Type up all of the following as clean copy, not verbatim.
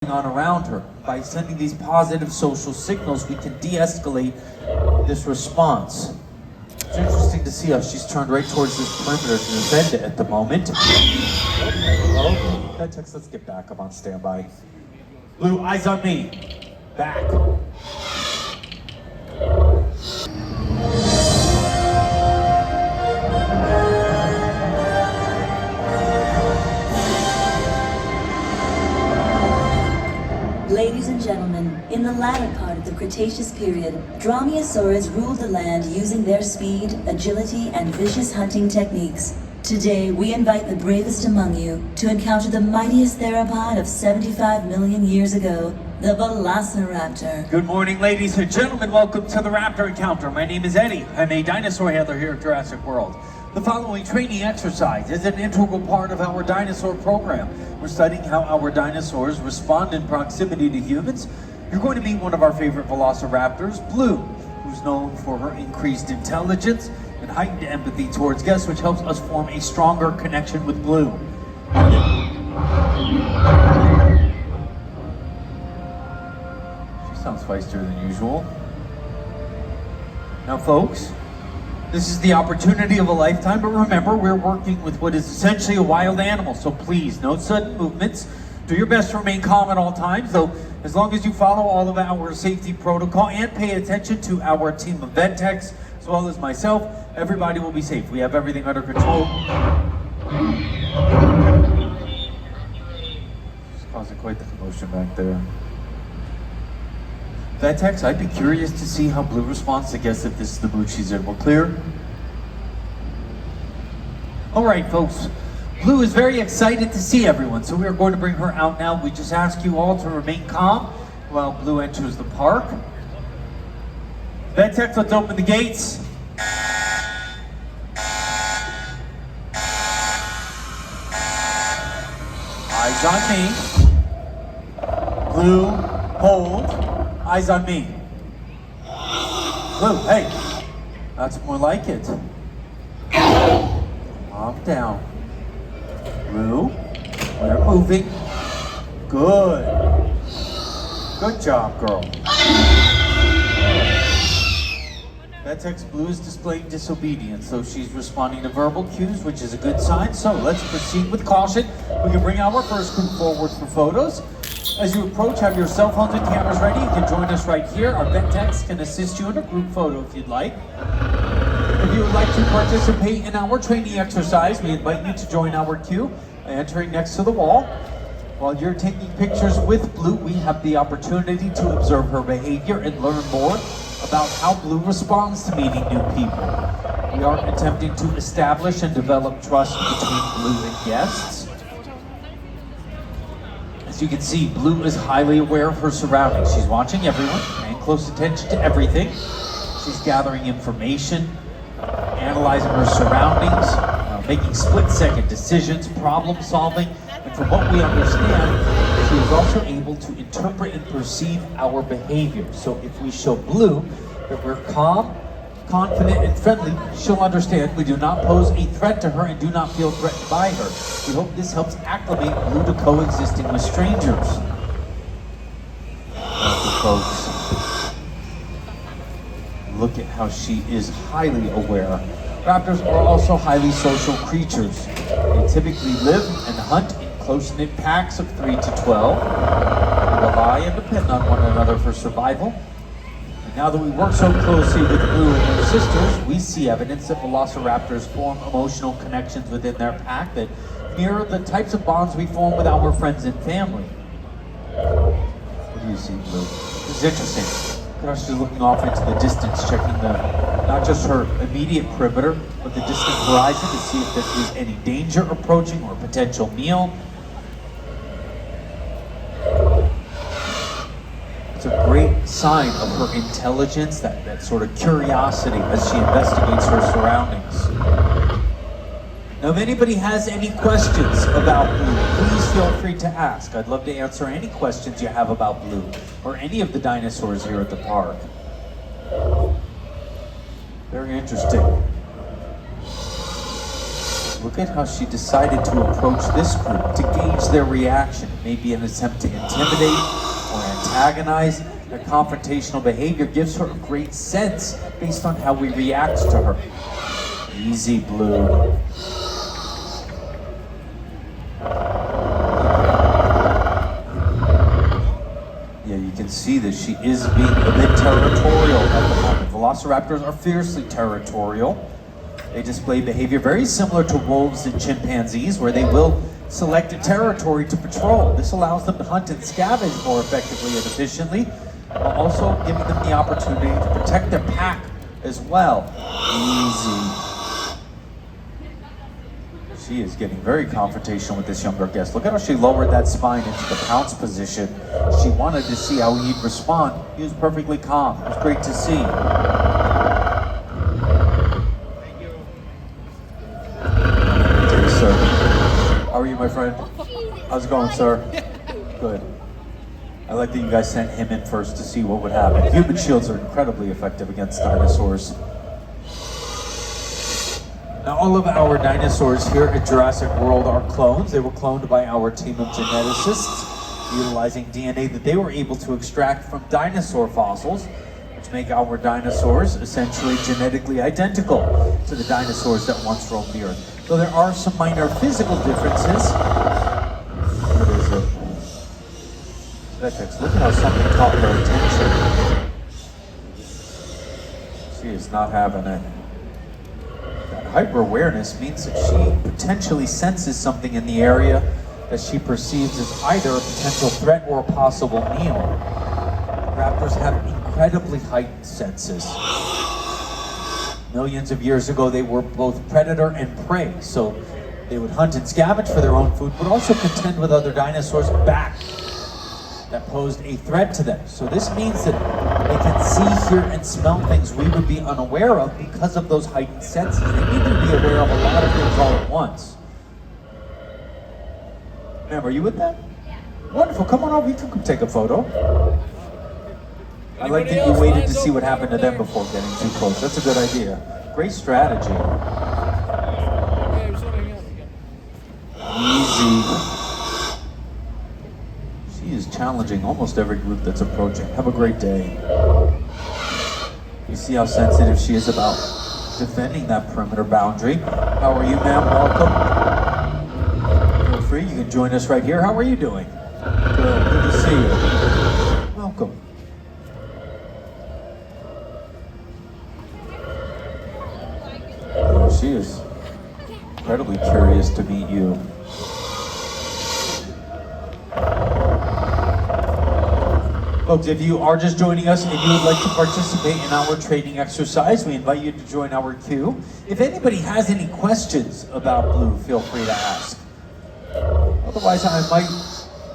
on around her. By sending these positive social signals, we can de-escalate this response. It's interesting to see how she's turned right towards this perimeter to defend it at the moment. Oh, that text, let's get back. I'm on standby. Blue, eyes on me. Back. Ladies and gentlemen, in the latter part of the Cretaceous period, dromaeosaurs ruled the land using their speed, agility, and vicious hunting techniques. Today, we invite the bravest among you to encounter the mightiest theropod of 75 million years ago, the Velociraptor. Good morning, ladies and gentlemen. Welcome to the Raptor Encounter. My name is Eddie. I'm a dinosaur handler here at Jurassic World. The following training exercise is an integral part of our dinosaur program. We're studying how our dinosaurs respond in proximity to humans. You're going to meet one of our favorite velociraptors, Blue, who's known for her increased intelligence and heightened empathy towards guests, which helps us form a stronger connection with Blue. She sounds feistier than usual. Now, folks, this is the opportunity of a lifetime, but remember, we're working with what is essentially a wild animal, so please, no sudden movements. Do your best to remain calm at all times, though as long as you follow all of our safety protocol and pay attention to our team of vet techs, as well as myself, everybody will be safe. We have everything under control. It's causing quite the commotion back there. Vet techs, I'd be curious to see how Blue responds to guess if this is the mood she's in. We're clear? All right, folks. Blue is very excited to see everyone, so we are going to bring her out now. We just ask you all to remain calm while Blue enters the park. Vet techs, let's open the gates. Eyes on me. Blue, hold. Eyes on me. Blue, hey. That's more like it. Calm down. Blue, we're moving. Good. Good job, girl. Vet tech's Blue is displaying disobedience, so she's responding to verbal cues, which is a good sign. So let's proceed with caution. We can bring our first group forward for photos. As you approach, have your cell phones and cameras ready. You can join us right here. Our vet techs can assist you in a group photo if you'd like. If you would like to participate in our training exercise, we invite you to join our queue by entering next to the wall. While you're taking pictures with Blue, we have the opportunity to observe her behavior and learn more about how Blue responds to meeting new people. We are attempting to establish and develop trust between Blue and guests. As you can see, Blue is highly aware of her surroundings. She's watching everyone, paying close attention to everything. She's gathering information, analyzing her surroundings, making split-second decisions, problem solving, and from what we understand, she is also able to interpret and perceive our behavior. So if we show Blue that we're calm, confident, and friendly, she'll understand we do not pose a threat to her and do not feel threatened by her. We hope this helps acclimate Blue to coexisting with strangers. Thank you, folks. Look at how she is highly aware. Raptors are also highly social creatures. They typically live and hunt in close-knit packs of 3 to 12. They rely and depend on one another for survival. And now that we work so closely with Blue and her sisters, we see evidence that velociraptors form emotional connections within their pack that mirror the types of bonds we form with our friends and family. What do you see, Blue? This is interesting. She's looking off into the distance, checking not just her immediate perimeter, but the distant horizon to see if there is any danger approaching or potential meal. It's a great sign of her intelligence, that sort of curiosity as she investigates her surroundings. Now, if anybody has any questions about Blue, please feel free to ask. I'd love to answer any questions you have about Blue or any of the dinosaurs here at the park. Very interesting. Look at how she decided to approach this group to gauge their reaction. Maybe an attempt to intimidate or antagonize. Their confrontational behavior gives her a great sense based on how we react to her. Easy, Blue. Yeah, you can see that she is being a bit territorial at the moment. Velociraptors are fiercely territorial. They display behavior very similar to wolves and chimpanzees, where they will select a territory to patrol. This allows them to hunt and scavenge more effectively and efficiently, while also giving them the opportunity to protect their pack as well. Easy. She is getting very confrontational with this younger guest. Look at how she lowered that spine into the pounce position. She wanted to see how he'd respond. He was perfectly calm. It was great to see. Thank you. Hey, sir. How are you, my friend? How's it going, sir? Good. I like that you guys sent him in first to see what would happen. Human shields are incredibly effective against dinosaurs. Now, all of our dinosaurs here at Jurassic World are clones. They were cloned by our team of geneticists, utilizing DNA that they were able to extract from dinosaur fossils, which make our dinosaurs essentially genetically identical to the dinosaurs that once roamed the Earth. Though there are some minor physical differences. What is it? Vetex, look at how something caught her attention. She is not having it. Hyper-awareness means that she potentially senses something in the area that she perceives as either a potential threat or a possible meal. Raptors have incredibly heightened senses. Millions of years ago, they were both predator and prey, so they would hunt and scavenge for their own food, but also contend with other dinosaurs back that posed a threat to them. So this means that they can see, hear, and smell things we would be unaware of because of those heightened senses. They need to be aware of a lot of things all at once. Ma'am, are you with that? Yeah. Wonderful, come on over, you can come take a photo. I like that you waited to see what happened to them before getting too close. That's a good idea. Great strategy. Easy. She is challenging almost every group that's approaching. Have a great day. You see how sensitive she is about defending that perimeter boundary. How are you, ma'am? Welcome. Feel free, you can join us right here. How are you doing? Good to see you. Welcome. She is incredibly curious to meet you. Folks, if you are just joining us and you would like to participate in our training exercise, we invite you to join our queue. If anybody has any questions about Blue, feel free to ask. Otherwise, I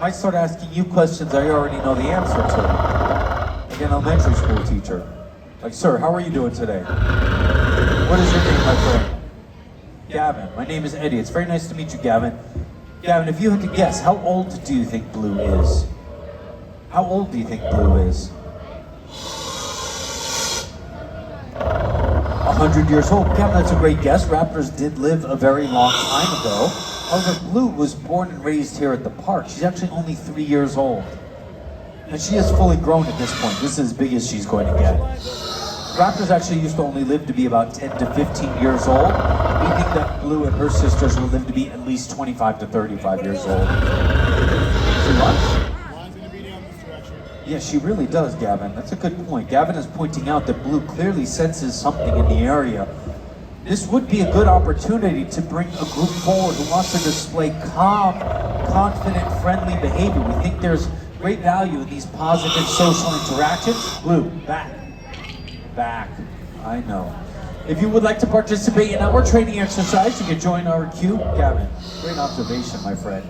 might start asking you questions I already know the answer to. Like an elementary school teacher. Like, sir, how are you doing today? What is your name, my friend? Gavin. My name is Eddie. It's very nice to meet you, Gavin. Gavin, if you had to guess, how old do you think Blue is? How old do you think Blue is? 100 years old. Gavin, that's a great guess. Raptors did live a very long time ago. However, Blue was born and raised here at the park. She's actually only 3 years old. And she is fully grown at this point. This is as big as she's going to get. Raptors actually used to only live to be about 10 to 15 years old. We think that Blue and her sisters will live to be at least 25 to 35 years old. See what? Yeah, she really does, Gavin. That's a good point. Gavin is pointing out that Blue clearly senses something in the area. This would be a good opportunity to bring a group forward who wants to display calm, confident, friendly behavior. We think there's great value in these positive social interactions. Blue, back. Back. I know. If you would like to participate in our training exercise, you can join our queue. Gavin, great observation, my friend.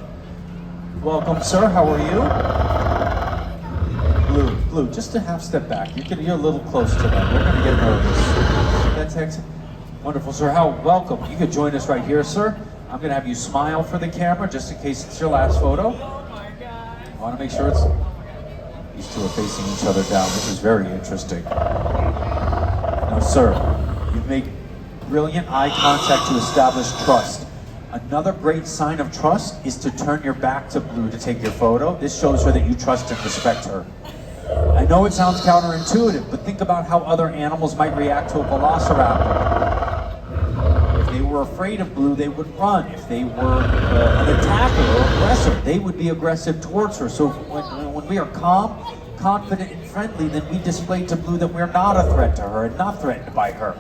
Welcome, sir. How are you? Blue, just a half step back. You're a little close to them. We're going to get nervous. That's excellent. Wonderful, sir. Welcome. You could join us right here, sir. I'm going to have you smile for the camera just in case it's your last photo. Oh my God. I want to make sure it's... These two are facing each other down. This is very interesting. Now, sir, you've made brilliant eye contact to establish trust. Another great sign of trust is to turn your back to Blue to take your photo. This shows her that you trust and respect her. I know it sounds counterintuitive, but think about how other animals might react to a velociraptor. If they were afraid of Blue, they would run. If they were an attacker or aggressor, they would be aggressive towards her. So when we are calm, confident, and friendly, then we display to Blue that we're not a threat to her and not threatened by her.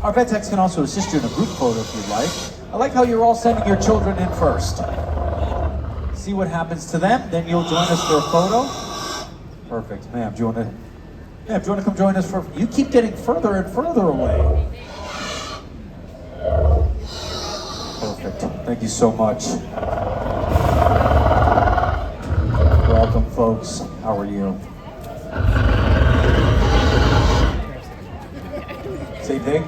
Our vet techs can also assist you in a group photo if you'd like. I like how you're all sending your children in first. See what happens to them, then you'll join us for a photo. Perfect. Ma'am, do you want to come join us for... You keep getting further and further away. Perfect. Thank you so much. Welcome, folks. How are you? Same thing?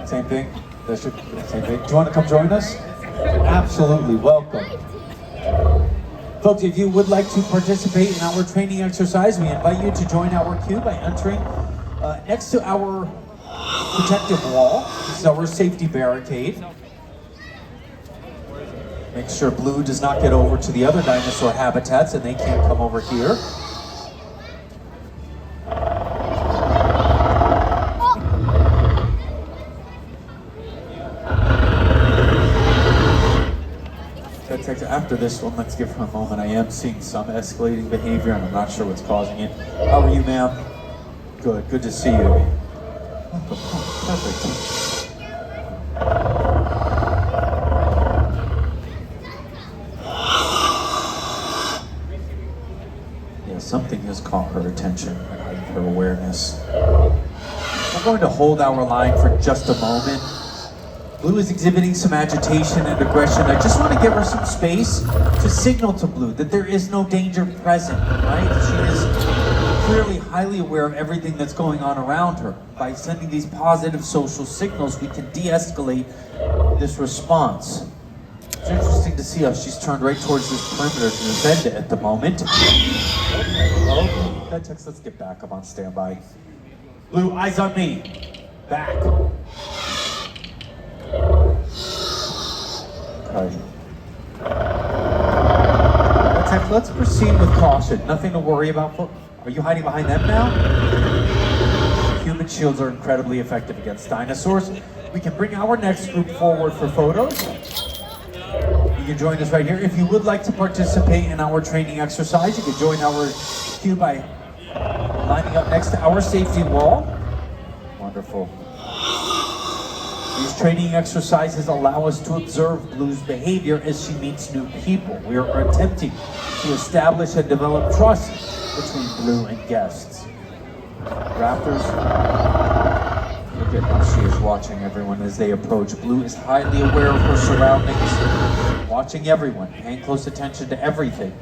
Same thing? Same thing. Do you want to come join us? Absolutely. Welcome. Folks, if you would like to participate in our training exercise, we invite you to join our queue by entering next to our protective wall. This is our safety barricade. Make sure Blue does not get over to the other dinosaur habitats and they can't come over here. After this one, let's give her a moment. I am seeing some escalating behavior and I'm not sure what's causing it. How are you, ma'am? Good, good to see you. Perfect. Yeah, something has caught her attention and heightened her awareness. We're going to hold our line for just a moment. Blue is exhibiting some agitation and aggression. I just want to give her some space to signal to Blue that there is no danger present, right? She is clearly highly aware of everything that's going on around her. By sending these positive social signals, we can de-escalate this response. It's interesting to see how she's turned right towards this perimeter to defend it at the moment. Oh, that text, let's get back. I'm on standby. Blue, eyes on me. Back. Okay. Let's proceed with caution. Nothing to worry about. Are you hiding behind them now? Human shields are incredibly effective against dinosaurs. We can bring our next group forward for photos. You can join us right here. If you would like to participate in our training exercise, you can join our queue by lining up next to our safety wall. Wonderful. These training exercises allow us to observe Blue's behavior as she meets new people. We are attempting to establish and develop trust between Blue and guests. Raptors, look at how she is watching everyone as they approach. Blue is highly aware of her surroundings, watching everyone, paying close attention to everything.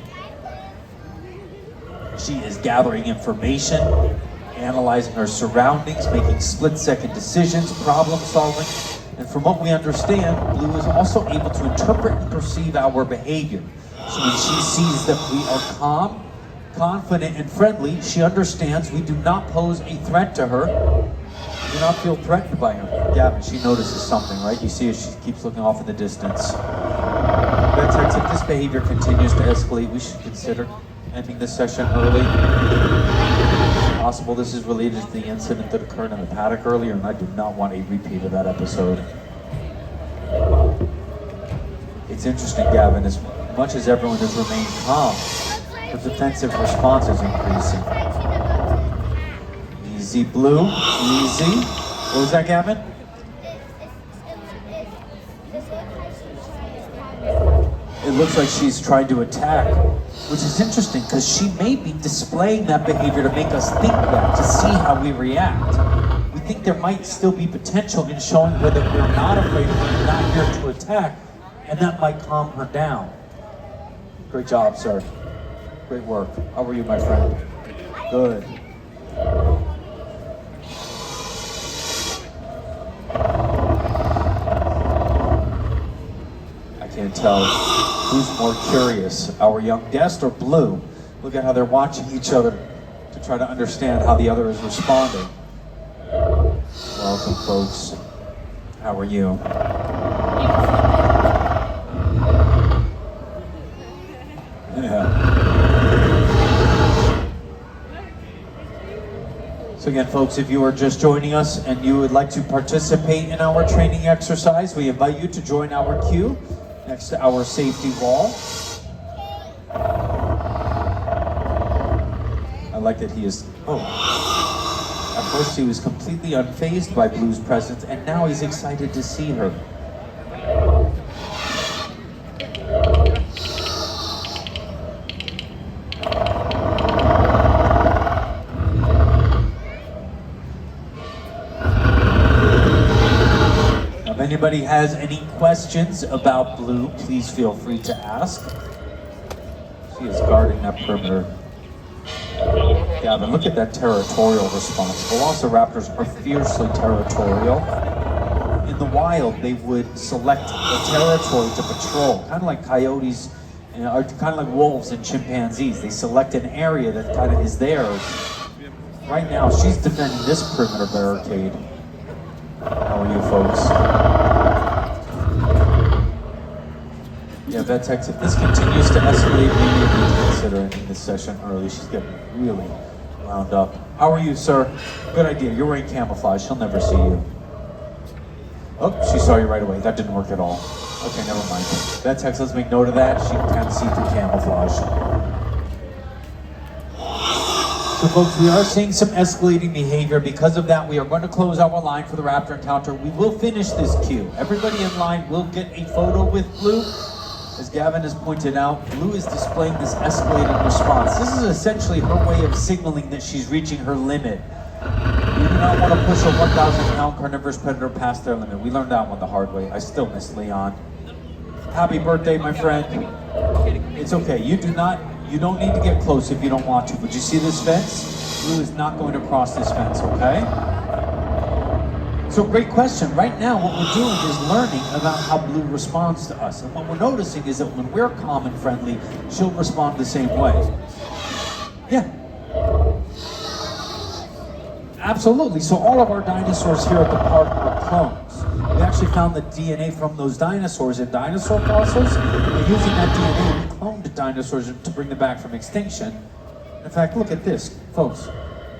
She is gathering information, analyzing her surroundings, making split-second decisions, problem-solving, and from what we understand, Blue is also able to interpret and perceive our behavior. So when she sees that we are calm, confident, and friendly, she understands we do not pose a threat to her. We do not feel threatened by her. Gavin, she notices something, right? You see as she keeps looking off in the distance. Vetex, if this behavior continues to escalate, we should consider ending this session early. Possible this is related to the incident that occurred in the paddock earlier, and I do not want a repeat of that episode. It's interesting, Gavin, as much as everyone has remained calm, the defensive response is increasing. Easy, Blue, easy. What was that, Gavin? It looks like she's trying to attack, which is interesting because she may be displaying that behavior to make us think that, to see how we react. We think there might still be potential in showing her that we're not afraid of her, we're not here to attack, and that might calm her down. Great job, sir. Great work. How are you, my friend? Good. I can't tell who's more curious, our young guest or Blue. Look at how they're watching each other to try to understand how the other is responding. Welcome, folks. How are you? So again, folks, if you are just joining us and you would like to participate in our training exercise, we invite you to join our queue next to our safety wall. I like that he is, at first he was completely unfazed by Blue's presence, and now he's excited to see her. If anybody has any questions about Blue, please feel free to ask. She is guarding that perimeter. Gavin, look at that territorial response. Velociraptors are fiercely territorial. In the wild, they would select a territory to patrol, kind of like coyotes, or kind of like wolves and chimpanzees. They select an area that kind of is theirs. Right now, she's defending this perimeter barricade. How are you, folks? Yeah, Vetex, if this continues to escalate, maybe we need to consider ending this session early. She's getting really wound up. How are you, sir? Good idea. You're wearing camouflage. She'll never see you. Oh, she saw you right away. That didn't work at all. Okay, never mind. Vetex, let's make note of that. She can't see through camouflage. So folks, we are seeing some escalating behavior. Because of that, we are going to close our line for the Raptor encounter. We will finish this queue. Everybody in line will get a photo with Blue. As Gavin has pointed out, Blue is displaying this escalated response. This is essentially her way of signaling that she's reaching her limit. You do not want to push a 1,000-pound carnivorous predator past their limit. We learned that one the hard way. I still miss Leon. Happy birthday, my friend. It's okay. You don't need to get close if you don't want to. But you see this fence? Blue is not going to cross this fence, okay? So great question. Right now, what we're doing is learning about how Blue responds to us. And what we're noticing is that when we're calm and friendly, she'll respond the same way. Yeah. Absolutely. So all of our dinosaurs here at the park are clones. We actually found the DNA from those dinosaurs in dinosaur fossils. And using that DNA, we cloned dinosaurs to bring them back from extinction. In fact, look at this, folks.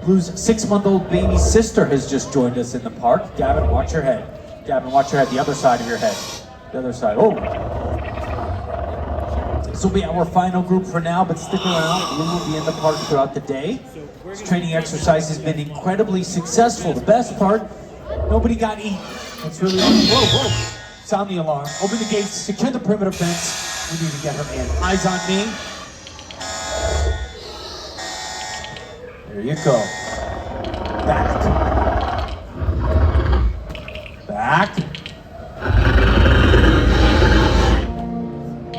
Blue's 6-month-old baby sister has just joined us in the park. Gavin, watch your head. Gavin, watch your head. The other side of your head. The other side. Oh. This will be our final group for now, but stick around. Blue will be in the park throughout the day. This training exercise has been incredibly successful. The best part, nobody got eaten. It's really whoa. Sound the alarm. Open the gates. Secure the perimeter fence. We need to get her in. Eyes on me. There you go. Back. Back.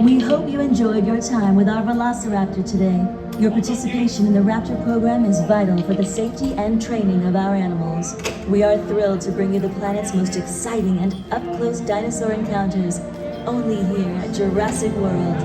We hope you enjoyed your time with our Velociraptor today. Your participation in the Raptor program is vital for the safety and training of our animals. We are thrilled to bring you the planet's most exciting and up-close dinosaur encounters, only here at Jurassic World.